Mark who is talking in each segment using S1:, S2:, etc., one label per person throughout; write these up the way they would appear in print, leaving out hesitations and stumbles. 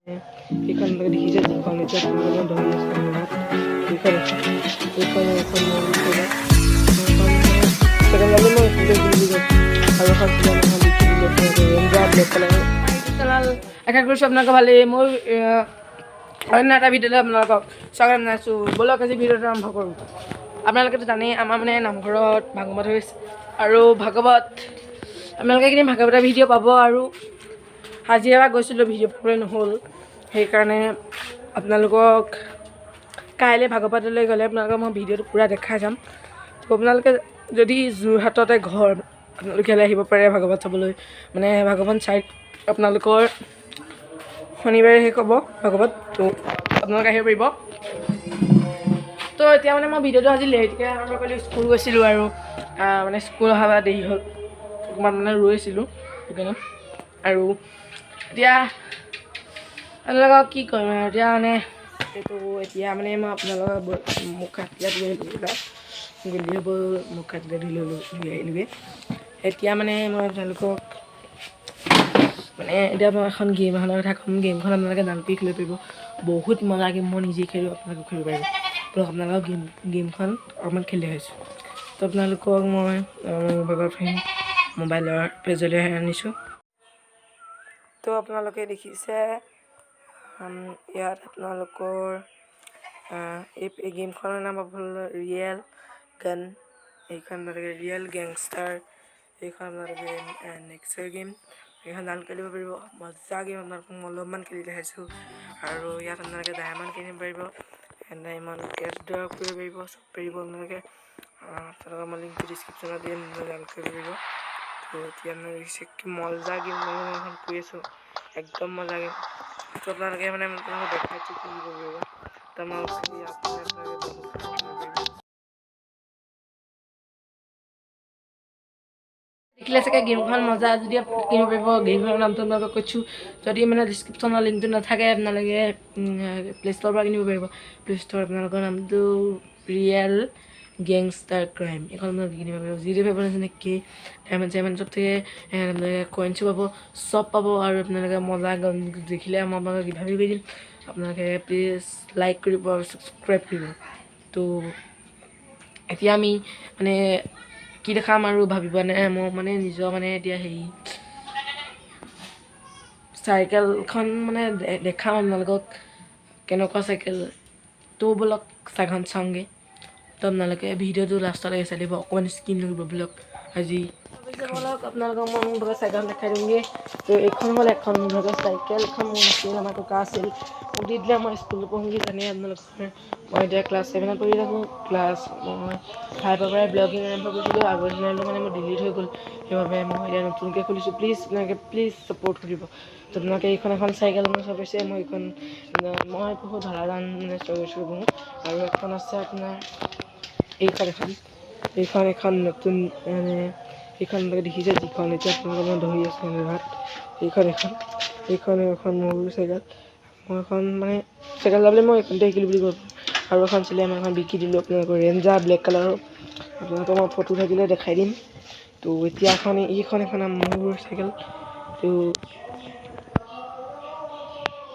S1: এইখন দেখিছে যিখন এতিয়া আপোনালোকে ধৰি আছে মঘৰত এইখন এখন মই আৰু এখন ব্লেক কালাৰ চেনেল আশা কৰিছোঁ আপোনালোকে ভালেই মোৰ অন্য এটা ভিডিঅ'লৈ আপোনালোকক স্বাগতম জনাইছোঁ ব'লক আজি ভিডিঅ'টো আৰম্ভ কৰোঁ আপোনালোকেতো জানেই আমাৰ মানে নামঘৰত ভাগৱত হৈছে আৰু ভাগৱত আপোনালোকে এইখিনি ভাগৱতৰ ভিডিঅ' পাব আৰু আজি এবাৰ গৈছিলোঁ ভিডিঅ' পাবলৈ নহ'ল সেইকাৰণে আপোনালোকক কাইলৈ ভাগৱতলৈ গ'লে আপোনালোকক মই ভিডিঅ'টো পূৰা দেখাই যাম তো আপোনালোকে যদি যোৰহাটতে ঘৰ আপোনালোকে আহিব পাৰে ভাগৱত চাবলৈ মানে ভাগৱত চাই আপোনালোকৰ শনিবাৰে শেষ হ'ব ভাগৱত তো আপোনালোকে আহিব পাৰিব তো এতিয়া মানে মই ভিডিঅ'টো আজি লেটকৈ আৰম্ভ কৰিলোঁ স্কুল গৈছিলোঁ আৰু মানে স্কুল অহা দেৰি হ'ল অকণমান মানে ৰৈছিলোঁ সেইকাৰণে আৰু এতিয়া আপোনালোকক কি কৰিম আৰু এতিয়া মানে এইটো এতিয়া মানে মই আপোনালোকক মুখ কাটিলে গলি হ'ব মুখ কাটিলে ধুই আহিলোগৈ এতিয়া মানে মই আপোনালোকক মানে এতিয়া মই এখন গেম এখনৰ কথা ক'ম গেমখন আপোনালোকে ডাউনলোড খেলিব পাৰিব বহুত মজা গেম মই নিজে খেলোঁ আপোনালোকে খেলিব পাৰিব তো আপোনালোকক গেমখন অকণমান খেলি আহিছোঁ তো আপোনালোকক মই মোবাইলৰ মোবাইলৰ পেজলৈ আনিছোঁ তো আপোনালোকে দেখিছে ইয়াত আপোনালোকৰ এই গেমখনৰ নাম হ'ল ৰিয়েল গান এইখন আপোনালোকে ৰিয়েল গেংষ্টাৰ এইখন আপোনালোকে নেক্সটৰ গেম এইখন ডাউনলোড খেলিব পাৰিব মজা গেম আপোনালোকক মই অলপমান খেলি দেখাইছোঁ আৰু ইয়াত আপোনালোকে ডায়মণ্ড কিনিব পাৰিব ডায়মণ্ড কেছ ড্ৰ কৰিব পাৰিব চব পাৰিব আপোনালোকে আপোনালোকৰ মই লিংকটো ডিছক্ৰিপশ্যনত দিম ডাউনলোড কৰিব পাৰিব তো এতিয়া আপোনালোকে দেখিছে কি মজা গেম মই এখন কৰি আছোঁ একদম মজা গেম তো আপোনালোকে মানে আপোনালোকক দেখাইছোঁ কি কৰিব পাৰিব তো মই দেখিলে চাগে গেমখন মজা যদি কিনিব পাৰিব গেমখনৰ নামটো আপোনালোকক কৈছোঁ যদি মানে ডিছক্ৰিপশ্যনৰ লিংকটো নাথাকে আপোনালোকে প্লে' ষ্ট'ৰৰ পৰা কিনিব পাৰিব প্লে' ষ্ট'ৰ আপোনালোকৰ নামটো ৰিয়েল গেংষ্টাৰ ক্ৰাইম এইখন আপোনালোকে কিনিব পাৰিব যি দিব পাৰিব যেনেকৈ ডায়মণ্ড চব থাকে আপোনালোকে কইনছো পাব চব পাব আৰু আপোনালোকে মজা দেখিলে মই আপোনালোকক গিভাৱে কৰি দিম আপোনালোকে প্লিজ লাইক কৰিব আৰু ছাবস্ক্ৰাইব কৰিব তো এতিয়া আমি মানে কি দেখাম আৰু ভাবি পোৱা নাই মই মানে নিজৰ মানে এতিয়া হেৰি চাইকেলখন মানে দেখাম আপোনালোকক কেনেকুৱা চাইকেল তো ব'লক চাইকেলখন চাওঁগৈ তো আপোনালোকে ভিডিঅ'টো লাষ্টলৈকে চাই দিব অকণমান স্কিন লাগিব ব'লক আজি ব'লক আপোনালোকক মই মোৰ ভাগৰ চাইকেলখন দেখাই দিমগৈ তো এইখন হ'ল এখন মোৰ ভাগৰ চাইকেল এখন মোৰ নাছিল আমাৰ টকা আছিল মোক দি দিলে মই স্কুলত পঢ়োঁগৈ জানেই আপোনালোকৰ মই এতিয়া ক্লাছ 7ত পঢ়ি থাকোঁ ক্লাছ মই 5ৰ পৰাই ব্লগিং আৰম্ভ কৰিছিলোঁ আগৰ চেনেলটো মানে মোৰ ডিলিট হৈ গ'ল সেইবাবে মই এতিয়া নতুনকৈ খুলিছোঁ প্লিজ আপোনালোকে প্লিজ ছাপোৰ্ট কৰিব তো আপোনালোকে এইখন এখন চাইকেল মোৰ চাব পাৰিছে মই এইখন মই বহুত ভাড়াদান মানে চৰকাৰী পঢ়োঁ আৰু এখন আছে আপোনাৰ এইখন এখন নতুন মানে এইখন আপোনালোকে দেখিছে যিখন এতিয়া আপোনালোকে মই ধৰি আছোঁ মঘৰত এইখন এখন মোৰ চাইকেল মই এখন মানে চাইকেল যাবলৈ মই এইখনতে শিকিলোঁ বুলি ক'ব আৰু এখন আছিলে মই এখন বিকি দিলোঁ আপোনালোকৰ ৰেঞ্জাৰ ব্লেক কালাৰৰ আপোনালোকৰ মই ফটো থাকিলে দেখাই দিম তো এতিয়া এইখন মোৰ চাইকেল তো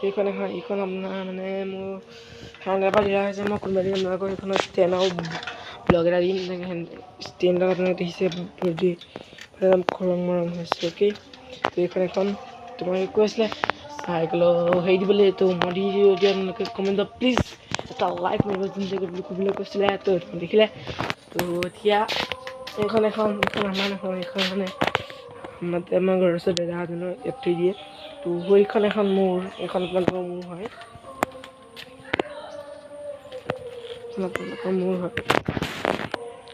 S1: এইখন আপোনাৰ মানে মোৰ ফ্ৰেণ্ডৰ পৰা দিয়া হৈছে মই কোনোবা দিন আপোনালোকৰ এইখনৰ ষ্টেণ্ডৰ ব্লগ এটা দিম ষ্টেণ্ডত আপোনালোকে দেখিছে খৰং মৰং হৈছে অ'কে তো এইখন তোমালোকে কৈ আছিলে চাইকেলৰ হেৰি দিবলৈ তো মই দি দিওঁ এতিয়া আপোনালোকে কমেণ্টত প্লিজ এটা লাইক মাৰিব যোনটো ক'বলৈ কৈছিলে তো দেখিলে তো এতিয়া এইখন আমাৰ নহয় এইখন মানে আমাৰ ঘৰৰ ওচৰত দাদাজনৰ ইয়াত থৈ দিয়ে তো এইখন মোৰ এইখন আপোনালোকৰ মোৰ হয়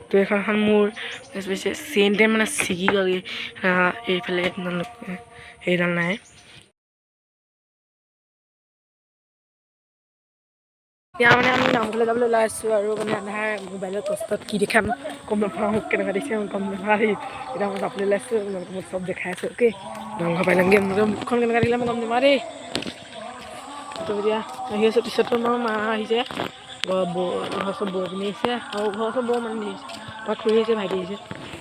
S1: তো এইখন মোৰ বেছি চেইনতে মানে ছিগি গ'লগৈ এইফালে আপোনালোকে সেইডাল নাই এতিয়া মানে আমি নামঘৰলৈ যাবলৈ ওলাই আছোঁ আৰু মানে আধাৰ মোবাইলৰ কষ্টত কি দেখাম গম নাপাওঁ কেনেকুৱা দেখিছে মই গম নাপাওঁ এতিয়া মই যাবলৈ ওলাইছোঁ আপোনালোকে মই চব দেখাই আছোঁ অ'কে নামঘৰ পাইলংগৈ মোৰ মুখখন কেনেকুৱা দেখিলে মই গম নাপাওঁ দেই তো এতিয়া আহি আছোঁ পিছতো মোৰ মা আহিছে ঘৰৰ চব বৌ পিনি আহিছে আৰু ঘৰৰ চব বৌ মানুহ আহিছে আমাৰ খুৰী আহিছে ভাইটি আহিছে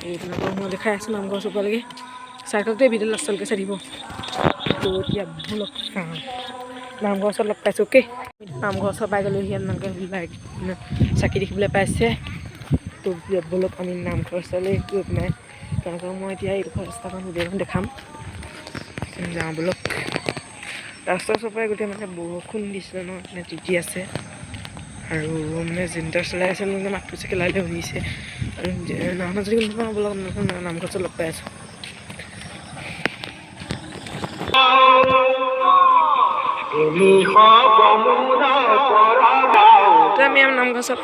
S1: এইবিলাকক মই দেখাই আছোঁ নামঘৰ চবলৈকে চাইকেলটোৱে ভিডিঅ' লাষ্টলৈকে চাই দিব তো এতিয়া ব'লক চাওঁ নামঘৰ ওচৰত লগ পাইছোঁ অ'কে নামঘৰ ওচৰ পাই গ'লোঁ আপোনালোকে লাইট চাকি দেখিবলৈ পাইছে তো ব'লক আমি নামঘৰ ওচৰলৈ গৈ পেলাই তেওঁলোকক মই এতিয়া এইডোখৰ ৰাস্তাখন ভিডিঅ'খন দেখাম যাওঁ ব'লক ৰাস্তাৰ ওচৰৰ পৰাই গোটেই মানে বৰষুণ দিছিলে ন মানে তিতি আছে আৰু মানে জেনেৰেটাৰ চলাই আছে মানে মাতটো চাগে লাহে শুনিছে আৰু নামঘৰ যদি কোনোবা ব'লক আপোনালোকক নামঘৰ ওচৰত লগ পাই আছোঁ আমি নামঘৰ ওচৰত